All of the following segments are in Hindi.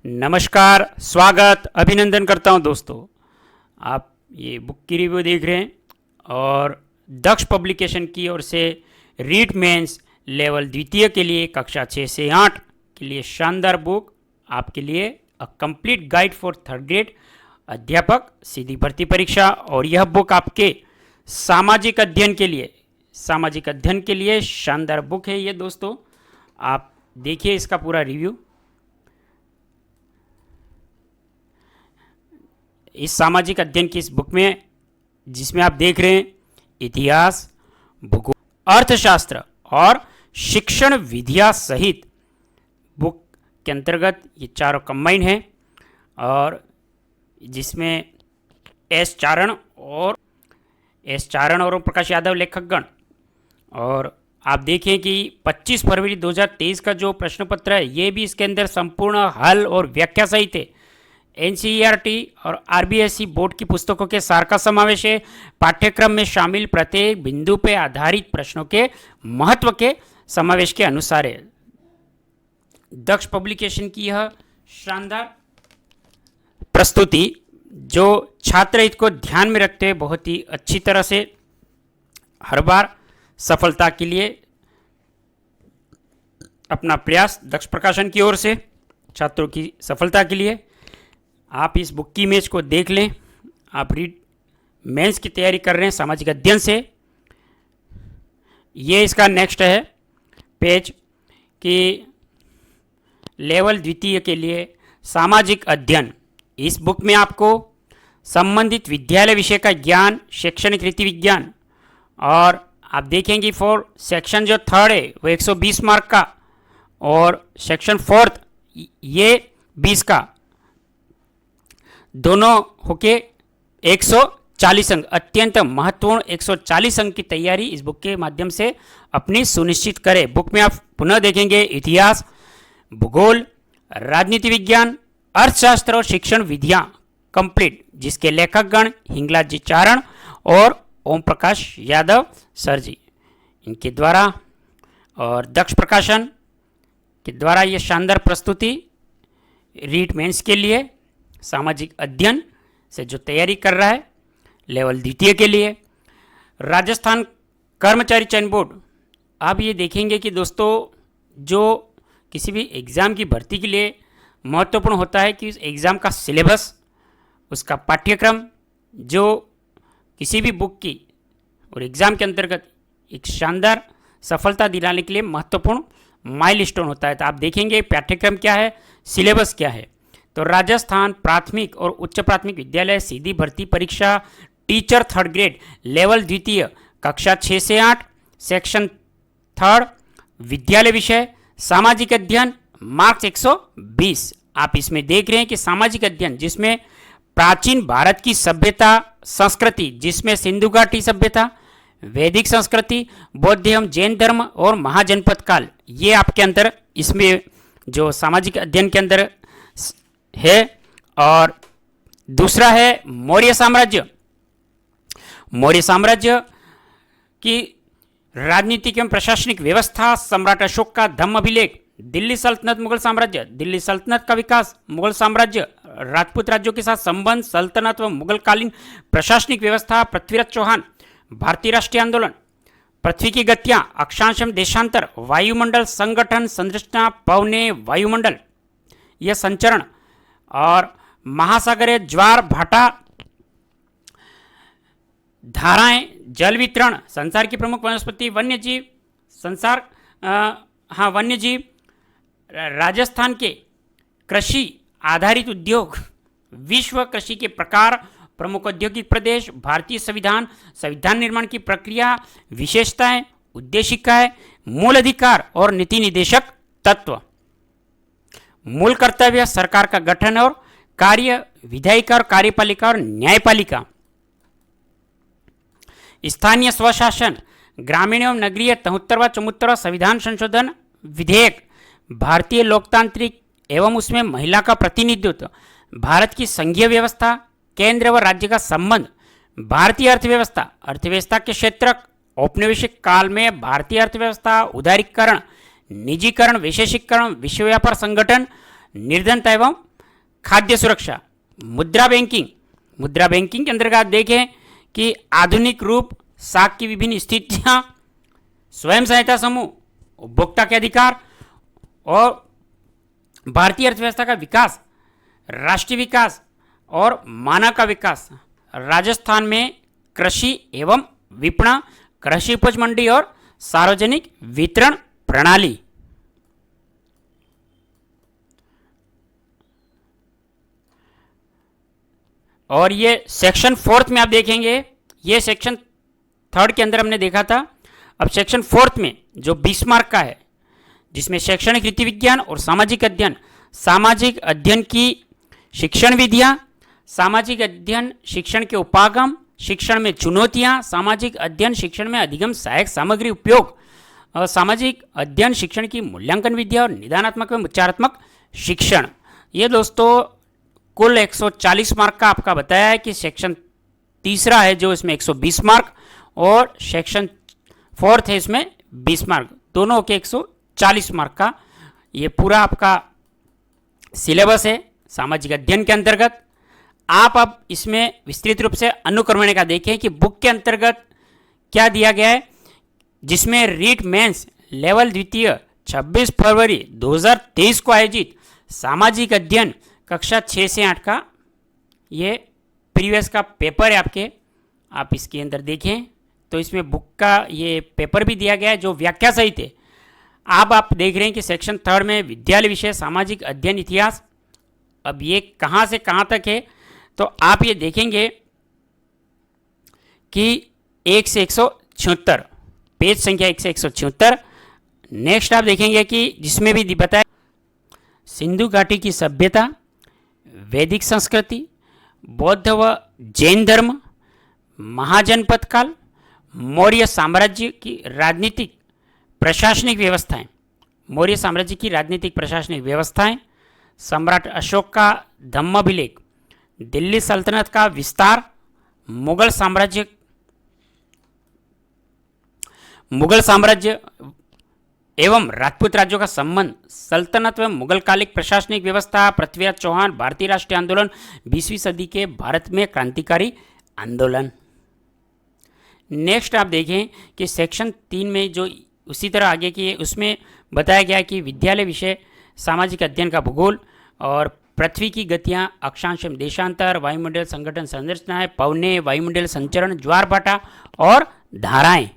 नमस्कार, स्वागत, अभिनंदन करता हूं दोस्तों। आप ये बुक की रिव्यू देख रहे हैं और दक्ष पब्लिकेशन की ओर से रीट मेंस लेवल द्वितीय के लिए कक्षा 6 से 8 के लिए शानदार बुक आपके लिए a complete guide for third grade अध्यापक सीधी भर्ती परीक्षा। और यह बुक आपके सामाजिक अध्ययन के लिए शानदार बुक है ये दोस्तों। आप देखिए इसका पूरा रिव्यू। इस सामाजिक अध्ययन की इस बुक में जिसमें आप देख रहे हैं इतिहास, भूगोल, अर्थशास्त्र और शिक्षण विधियां सहित बुक के अंतर्गत ये चारों कंबाइन हैं और जिसमें एस चारण और ओम प्रकाश यादव लेखकगण। और आप देखें कि 25 फरवरी 2023 का जो प्रश्न पत्र है ये भी इसके अंदर संपूर्ण हल और व्याख्या सहित है। एनसीईआरटी और आरबीएसई बोर्ड की पुस्तकों के सार का समावेश है। पाठ्यक्रम में शामिल प्रत्येक बिंदु पर आधारित प्रश्नों के महत्व के समावेश के अनुसार है। दक्ष पब्लिकेशन की यह शानदार प्रस्तुति जो छात्र हित को ध्यान में रखते हुए बहुत ही अच्छी तरह से हर बार सफलता के लिए अपना प्रयास दक्ष प्रकाशन की ओर से छात्रों की सफलता के लिए आप इस बुक की इमेज को देख लें। आप रीड मेंस की तैयारी कर रहे हैं सामाजिक अध्ययन से, ये इसका नेक्स्ट है पेज कि लेवल द्वितीय के लिए सामाजिक अध्ययन। इस बुक में आपको संबंधित विद्यालय विषय का ज्ञान, शैक्षणिक रीति विज्ञान और आप देखेंगे फॉर सेक्शन जो थर्ड है वो 120 मार्क का और सेक्शन फोर्थ ये 20 का, दोनों होके 140 अंक, अत्यंत महत्वपूर्ण 140 अंक की तैयारी इस बुक के माध्यम से अपनी सुनिश्चित करें। बुक में आप पुनः देखेंगे इतिहास, भूगोल, राजनीति विज्ञान, अर्थशास्त्र और शिक्षण विधियां कंप्लीट, जिसके लेखकगण हिंगलाज जी चारण और ओम प्रकाश यादव सर जी इनके द्वारा और दक्ष प्रकाशन के द्वारा ये शानदार प्रस्तुति रीट मेंस के लिए सामाजिक अध्ययन से जो तैयारी कर रहा है लेवल द्वितीय के लिए। राजस्थान कर्मचारी चयन बोर्ड, आप ये देखेंगे कि दोस्तों जो किसी भी एग्ज़ाम की भर्ती के लिए महत्वपूर्ण होता है कि उस एग्ज़ाम का सिलेबस, उसका पाठ्यक्रम जो किसी भी बुक की और एग्ज़ाम के अंतर्गत एक शानदार सफलता दिलाने के लिए महत्वपूर्ण माइलस्टोन होता है। तो आप देखेंगे पाठ्यक्रम क्या है, सिलेबस क्या है। तो राजस्थान प्राथमिक और उच्च प्राथमिक विद्यालय सीधी भर्ती परीक्षा टीचर थर्ड ग्रेड लेवल द्वितीय कक्षा 6 से 8 सेक्शन थर्ड विद्यालय विषय सामाजिक अध्ययन मार्क्स 120। आप इसमें देख रहे हैं कि सामाजिक अध्ययन जिसमें प्राचीन भारत की सभ्यता संस्कृति, जिसमें सिंधु घाटी सभ्यता, वैदिक संस्कृति, बौद्ध एवं जैन धर्म और महाजनपद काल, ये आपके अंदर इसमें जो सामाजिक अध्ययन के अंदर है। और दूसरा है मौर्य साम्राज्य की राजनीतिक एवं प्रशासनिक व्यवस्था, सम्राट अशोक का धम्म अभिलेख, दिल्ली सल्तनत, मुगल साम्राज्य, दिल्ली सल्तनत का विकास, मुगल साम्राज्य, राजपूत राज्यों के साथ संबंध, सल्तनत व मुगलकालीन प्रशासनिक व्यवस्था, पृथ्वीराज चौहान, भारतीय राष्ट्रीय आंदोलन, पृथ्वी की गतियां, अक्षांश एवं देशांतर, वायुमंडल संगठन संरचना, पवने, वायुमंडल यह संचरण और महासागरीय ज्वार भाटा, धाराएं, जल वितरण, संसार की प्रमुख वनस्पति, वन्यजीव, वन्यजीव, राजस्थान के कृषि आधारित उद्योग, विश्व कृषि के प्रकार, प्रमुख औद्योगिक प्रदेश, भारतीय संविधान, संविधान निर्माण की प्रक्रिया, विशेषताएं, उद्देशिकाएं, मूल अधिकार और नीति निदेशक तत्व, मूल कर्तव्य, सरकार का गठन और कार्य, विधायिका और कार्यपालिका और न्यायपालिका, स्थानीय स्वशासन, ग्रामीण एवं नगरीय 73वां 74वां संविधान संशोधन विधेयक, भारतीय लोकतांत्रिक एवं उसमें महिला का प्रतिनिधित्व, भारत की संघीय व्यवस्था, केंद्र व राज्य का संबंध, भारतीय अर्थव्यवस्था के क्षेत्र, औपनिवेशिक काल में भारतीय अर्थव्यवस्था, उदारीकरण, निजीकरण, विशेषीकरण, विश्व व्यापार संगठन, निर्धनता एवं खाद्य सुरक्षा, मुद्रा बैंकिंग। मुद्रा बैंकिंग के अंतर्गत आप देखें कि आधुनिक रूप, साख की विभिन्न स्थितियां, स्वयं सहायता समूह, उपभोक्ता के अधिकार और भारतीय अर्थव्यवस्था का विकास, राष्ट्रीय विकास और मानव का विकास। राजस्थान में कृषि एवं विपणन, कृषि उपज मंडी और सार्वजनिक वितरण प्रणाली। और ये सेक्शन 4 में आप देखेंगे, ये सेक्शन 3 के अंदर हमने देखा था। अब सेक्शन 4 में जो 20 मार्क का है, जिसमें शैक्षणिक रीति विज्ञान और सामाजिक अध्ययन, सामाजिक अध्ययन की शिक्षण विधियां, सामाजिक अध्ययन शिक्षण के उपागम, शिक्षण में चुनौतियां, सामाजिक अध्ययन शिक्षण में अधिगम सहायक सामग्री उपयोग, और सामाजिक अध्ययन शिक्षण की मूल्यांकन विधिया और निदानात्मक एवं उपचारात्मक शिक्षण। ये दोस्तों कुल 140 मार्क का आपका बताया है कि सेक्शन 3 है जो इसमें 120 मार्क और सेक्शन 4 है इसमें 20 मार्क, दोनों के 140 मार्क का ये पूरा आपका सिलेबस है सामाजिक अध्ययन के अंतर्गत। आप अब इसमें विस्तृत रूप से अनुक्रमण का देखें कि बुक के अंतर्गत क्या दिया गया है, जिसमें रीट मेंस लेवल द्वितीय 26 फरवरी 2023 को आयोजित सामाजिक अध्ययन कक्षा 6 से 8 का ये प्रीवियस का पेपर है आपके, आप इसके अंदर देखें तो इसमें बुक का ये पेपर भी दिया गया है जो व्याख्या सहित है। अब आप देख रहे हैं कि सेक्शन 3 में विद्यालय विषय सामाजिक अध्ययन इतिहास। अब ये कहाँ से कहाँ तक है तो आप ये देखेंगे कि 1 से 176, पेज संख्या 1 से 176। नेक्स्ट आप देखेंगे कि जिसमें भी बताया सिंधु घाटी की सभ्यता, वैदिक संस्कृति, बौद्ध व जैन धर्म, महाजनपद काल, मौर्य साम्राज्य की राजनीतिक प्रशासनिक व्यवस्थाएं, मौर्य साम्राज्य की राजनीतिक प्रशासनिक व्यवस्थाएं, सम्राट अशोक का धम्माभिलेख, दिल्ली सल्तनत का विस्तार, मुगल साम्राज्य एवं राजपूत राज्यों का संबंध, सल्तनत एवं मुगल कालिक प्रशासनिक व्यवस्था, पृथ्वीराज चौहान, भारतीय राष्ट्रीय आंदोलन, 20वीं सदी के भारत में क्रांतिकारी आंदोलन। नेक्स्ट आप देखें कि सेक्शन 3 में जो उसी तरह आगे की है उसमें बताया गया कि विद्यालय विषय सामाजिक अध्ययन का भूगोल और पृथ्वी की गतियां, अक्षांश एवं देशांतर, वायुमंडल संगठन संरचनाएं, पवने, वायुमंडल संचरण, ज्वार भाटा और धाराएं,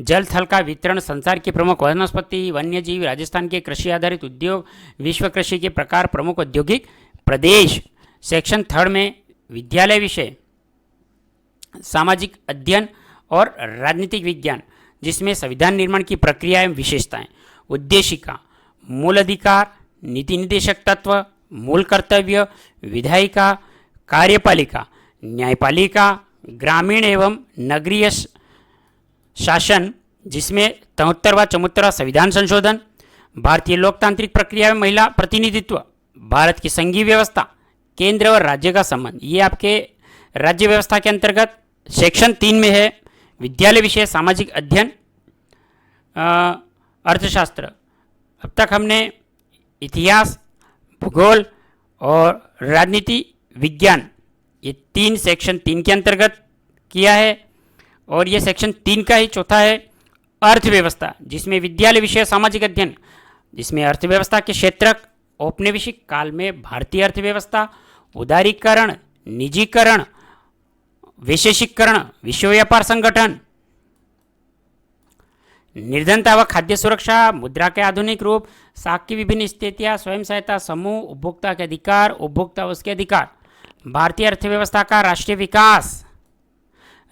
जल थल का वितरण, संसार के प्रमुख वनस्पति, वन्यजीव, राजस्थान के कृषि आधारित उद्योग, विश्व कृषि के प्रकार, प्रमुख औद्योगिक प्रदेश। सेक्शन 3 में विद्यालय विषय सामाजिक अध्ययन और राजनीतिक विज्ञान, जिसमें संविधान निर्माण की प्रक्रिया एवं विशेषताएं, उद्देशिका, मूल अधिकार, नीति निदेशक तत्व, मूल कर्तव्य, विधायिका, कार्यपालिका, न्यायपालिका, ग्रामीण एवं नगरीय शासन, जिसमें 73वां 74वां संविधान संशोधन, भारतीय लोकतांत्रिक प्रक्रिया में महिला प्रतिनिधित्व, भारत की संघीय व्यवस्था, केंद्र और राज्य का संबंध। ये आपके राज्य व्यवस्था के अंतर्गत सेक्शन 3 में है। विद्यालय विषय सामाजिक अध्ययन, अर्थशास्त्र। अब तक हमने इतिहास, भूगोल और राजनीति विज्ञान ये 3 सेक्शन 3 के अंतर्गत किया है और ये सेक्शन 3 का ही चौथा है अर्थव्यवस्था, जिसमें विद्यालय विषय सामाजिक अध्ययन, जिसमें अर्थव्यवस्था के क्षेत्रक, औपनिवेशिक काल में भारतीय अर्थव्यवस्था, उदारीकरण, निजीकरण, वैशेषिकरण, विश्व व्यापार संगठन, निर्धनता व खाद्य सुरक्षा, मुद्रा के आधुनिक रूप, साख की विभिन्न स्थितियां, स्वयं सहायता समूह, उपभोक्ता के अधिकार, उपभोक्ता व उसके अधिकार, भारतीय अर्थव्यवस्था का राष्ट्रीय विकास,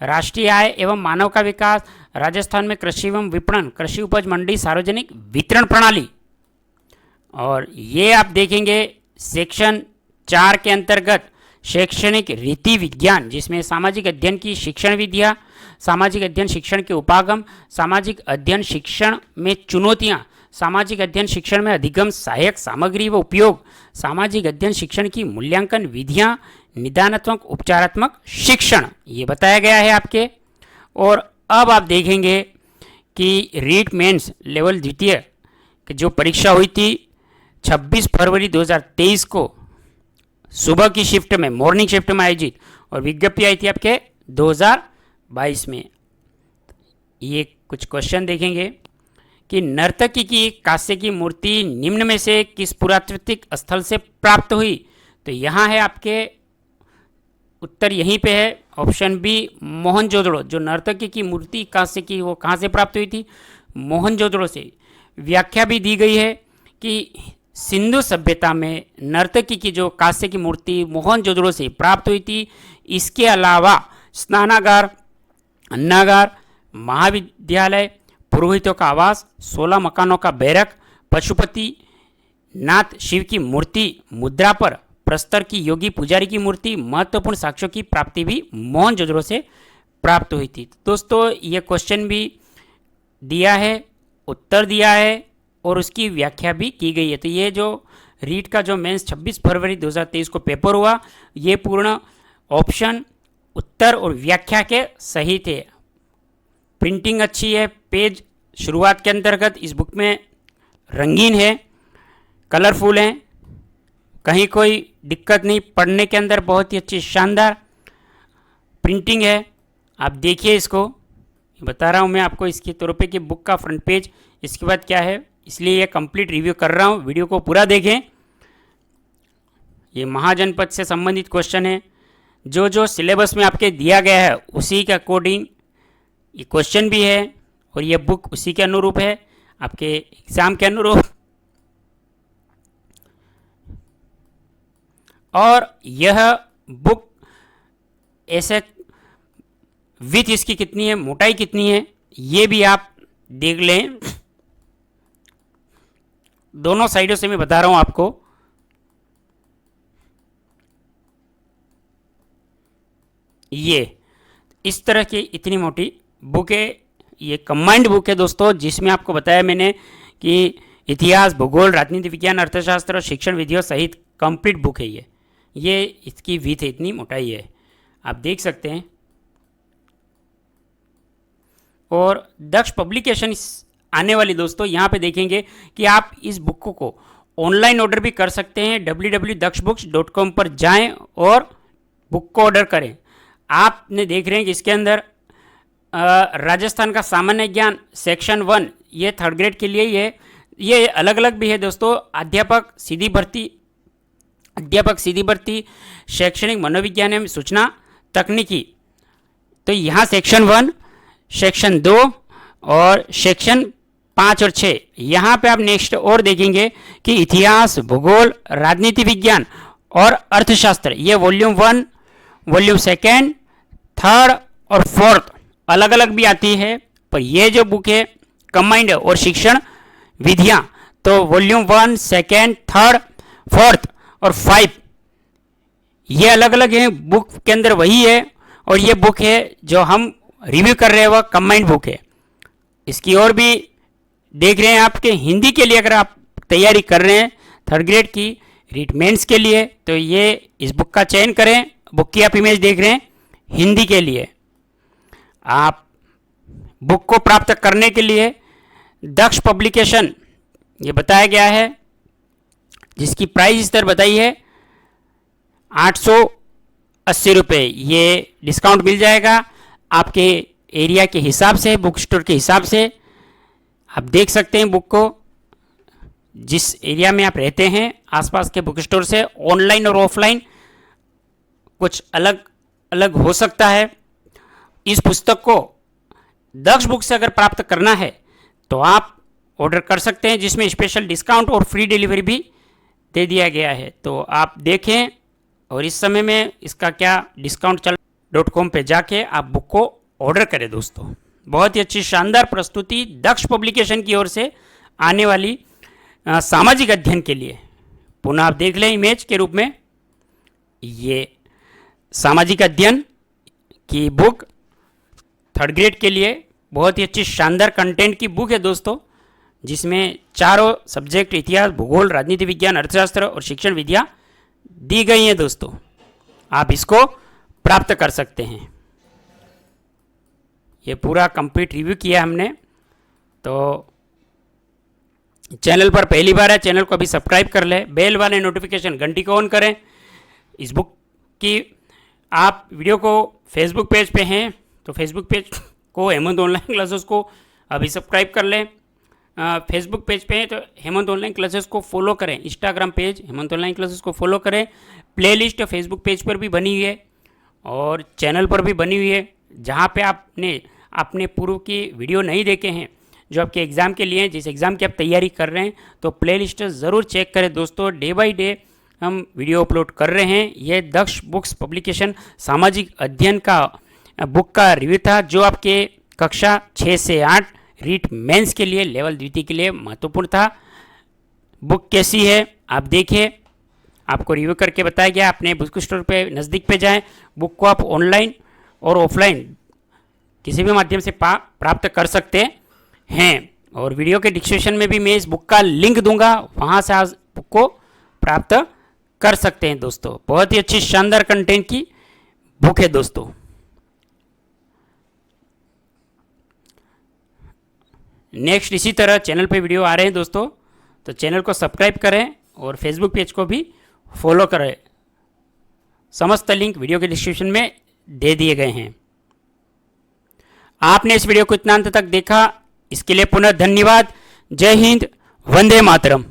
राष्ट्रीय आय एवं मानव का विकास, राजस्थान में कृषि एवं विपणन, कृषि उपज मंडी, सार्वजनिक वितरण प्रणाली। और ये आप देखेंगे सेक्शन 4 के अंतर्गत शैक्षणिक रीति विज्ञान, जिसमें सामाजिक अध्ययन की शिक्षण विधियां, सामाजिक अध्ययन शिक्षण के उपागम, सामाजिक अध्ययन शिक्षण में चुनौतियां, सामाजिक अध्ययन शिक्षण में अधिगम सहायक सामग्री व उपयोग, सामाजिक अध्ययन शिक्षण की मूल्यांकन विधियां, निदानात्मक उपचारात्मक शिक्षण, ये बताया गया है आपके। और अब आप देखेंगे कि रीट मेंस लेवल द्वितीय की जो परीक्षा हुई थी 26 फरवरी 2023 को सुबह की शिफ्ट में, मॉर्निंग शिफ्ट में आयोजित, और विज्ञप्ति आई थी आपके 2022 में। ये कुछ क्वेश्चन देखेंगे कि नर्तकी की कांस्य की मूर्ति निम्न में से किस पुरातात्विक स्थल से प्राप्त हुई? तो यहाँ है आपके उत्तर, यहीं पे है ऑप्शन बी, मोहनजोदड़ो। जो नर्तकी की मूर्ति कांस्य की, वो कहाँ से प्राप्त हुई थी? मोहनजोदड़ो से। व्याख्या भी दी गई है कि सिंधु सभ्यता में नर्तकी की जो कांस्य की मूर्ति मोहनजोदड़ो से प्राप्त हुई थी। इसके अलावा स्नानागार, अन्नागार, महाविद्यालय, पुरोहितों का आवास, 16 मकानों का बैरक, पशुपति नाथ शिव की मूर्ति मुद्रा पर, प्रस्तर की योगी पुजारी की मूर्ति, महत्वपूर्ण साक्ष्यों की प्राप्ति भी मोहनजोदड़ो से प्राप्त हुई थी। दोस्तों ये क्वेश्चन भी दिया है, उत्तर दिया है और उसकी व्याख्या भी की गई है। तो ये जो रीट का जो मेंस 26 फरवरी 2023 को पेपर हुआ, ये पूर्ण ऑप्शन, उत्तर और व्याख्या के सही थे। प्रिंटिंग अच्छी है, पेज शुरुआत के अंतर्गत इस बुक में रंगीन है, कलरफुल है, कहीं कोई दिक्कत नहीं, पढ़ने के अंदर बहुत ही अच्छी शानदार प्रिंटिंग है। आप देखिए इसको, बता रहा हूँ मैं आपको इसकी तौर पे कि बुक का फ्रंट पेज, इसके बाद क्या है, इसलिए ये कंप्लीट रिव्यू कर रहा हूँ। वीडियो को पूरा देखें। ये महाजनपद से संबंधित क्वेश्चन है, जो जो सिलेबस में आपके दिया गया है उसी के अकॉर्डिंग ये क्वेश्चन भी है और ये बुक उसी के अनुरूप है, आपके एग्जाम के अनुरूप। और यह बुक ऐसे विथ इसकी कितनी है, मोटाई कितनी है, ये भी आप देख लें। दोनों साइडों से मैं बता रहा हूं आपको। ये इस तरह की इतनी मोटी बुक है, ये कंबाइंड बुक है दोस्तों, जिसमें आपको बताया मैंने कि इतिहास, भूगोल, राजनीति विज्ञान, अर्थशास्त्र और शिक्षण विधियों सहित कंप्लीट बुक है ये इसकी विथ है, इतनी मोटाई है, आप देख सकते हैं। और दक्ष पब्लिकेशन आने वाली दोस्तों, यहाँ पे देखेंगे कि आप इस बुक को ऑनलाइन ऑर्डर भी कर सकते हैं। www.daksbooks.com पर जाएं और बुक को ऑर्डर करें। आपने देख रहे हैं कि इसके अंदर राजस्थान का सामान्य ज्ञान सेक्शन 1, ये 3rd ग्रेड के लिए ही है। ये अलग अलग भी है दोस्तों, अध्यापक सीधी भर्ती, शैक्षणिक मनोविज्ञान एवं सूचना तकनीकी। तो यहाँ सेक्शन 1, सेक्शन 2 और सेक्शन 5 और 6। यहाँ पे आप नेक्स्ट और देखेंगे कि इतिहास, भूगोल, राजनीति विज्ञान और अर्थशास्त्र, ये वॉल्यूम 1, वॉल्यूम 2, 3rd और 4th अलग अलग भी आती है। पर ये जो बुक है कंबाइंड है। और शिक्षण विधियाँ, तो वॉल्यूम 1, 2, 3rd, 4th और 5 ये अलग अलग हैं। बुक के अंदर वही है। और ये बुक है जो हम रिव्यू कर रहे हैं, वह कंबाइंड बुक है। इसकी और भी देख रहे हैं आपके हिंदी के लिए, अगर आप तैयारी कर रहे हैं 3rd ग्रेड की रीट मेंस के लिए, तो ये इस बुक का चयन करें। बुक की आप इमेज देख रहे हैं हिंदी के लिए। आप बुक को प्राप्त करने के लिए दक्ष पब्लिकेशन, ये बताया गया है, जिसकी प्राइस इस तरह बताई है 880 रुपये। ये डिस्काउंट मिल जाएगा आपके एरिया के हिसाब से, बुक स्टोर के हिसाब से। आप देख सकते हैं बुक को, जिस एरिया में आप रहते हैं आसपास के बुक स्टोर से। ऑनलाइन और ऑफलाइन कुछ अलग अलग हो सकता है। इस पुस्तक को दक्ष बुक से अगर प्राप्त करना है तो आप ऑर्डर कर सकते हैं, जिसमें स्पेशल डिस्काउंट और फ्री डिलीवरी भी दे दिया गया है। तो आप देखें, और इस समय में इसका क्या डिस्काउंट चल .com पे जाके आप बुक को ऑर्डर करें दोस्तों। बहुत ही अच्छी शानदार प्रस्तुति दक्ष पब्लिकेशन की ओर से आने वाली सामाजिक अध्ययन के लिए। पुनः आप देख लें इमेज के रूप में, ये सामाजिक अध्ययन की बुक 3rd ग्रेड के लिए बहुत ही अच्छी शानदार कंटेंट की बुक है दोस्तों, जिसमें चारों सब्जेक्ट इतिहास, भूगोल, राजनीति विज्ञान, अर्थशास्त्र और शिक्षण विधियाँ दी गई हैं दोस्तों। आप इसको प्राप्त कर सकते हैं। ये पूरा कंप्लीट रिव्यू किया हमने। तो चैनल पर पहली बार है, चैनल को अभी सब्सक्राइब कर ले, बेल वाले नोटिफिकेशन घंटी को ऑन करें। इस बुक की आप वीडियो को फेसबुक पेज पे हैं तो फेसबुक पेज को हेमंत ऑनलाइन क्लासेस को अभी सब्सक्राइब कर लें। फेसबुक पेज पे हैं तो हेमंत ऑनलाइन क्लासेस को फॉलो करें। Instagram page Hemant online classes को फॉलो करें। प्लेलिस्ट फेसबुक पेज पर भी बनी हुई है और चैनल पर भी बनी हुई है, जहाँ पे आपने पूर्व की वीडियो नहीं देखे हैं जो आपके एग्ज़ाम के लिए, जिस एग्ज़ाम की आप तैयारी कर रहे हैं, तो प्लेलिस्ट ज़रूर चेक करें दोस्तों। डे बाय डे हम वीडियो अपलोड कर रहे हैं। ये दक्ष बुक्स पब्लिकेशन सामाजिक अध्ययन का बुक का रिव्यू था, जो आपके कक्षा 6 से 8 रीट मेंस के लिए, लेवल द्वितीय के लिए महत्वपूर्ण था। बुक कैसी है आप देखिए, आपको रिव्यू करके बताया गया। अपने बुक स्टोर पे नज़दीक पे जाएं, बुक को आप ऑनलाइन और ऑफलाइन किसी भी माध्यम से प्राप्त कर सकते हैं। और वीडियो के डिस्क्रिप्शन में भी मैं इस बुक का लिंक दूंगा, वहाँ से आप बुक को प्राप्त कर सकते हैं दोस्तों। बहुत ही अच्छी शानदार कंटेंट की बुक है दोस्तों। नेक्स्ट इसी तरह चैनल पे वीडियो आ रहे हैं दोस्तों, तो चैनल को सब्सक्राइब करें और फेसबुक पेज को भी फॉलो करें। समस्त लिंक वीडियो के डिस्क्रिप्शन में दे दिए गए हैं। आपने इस वीडियो को इतना अंत तक देखा, इसके लिए पुनः धन्यवाद। जय हिंद, वंदे मातरम।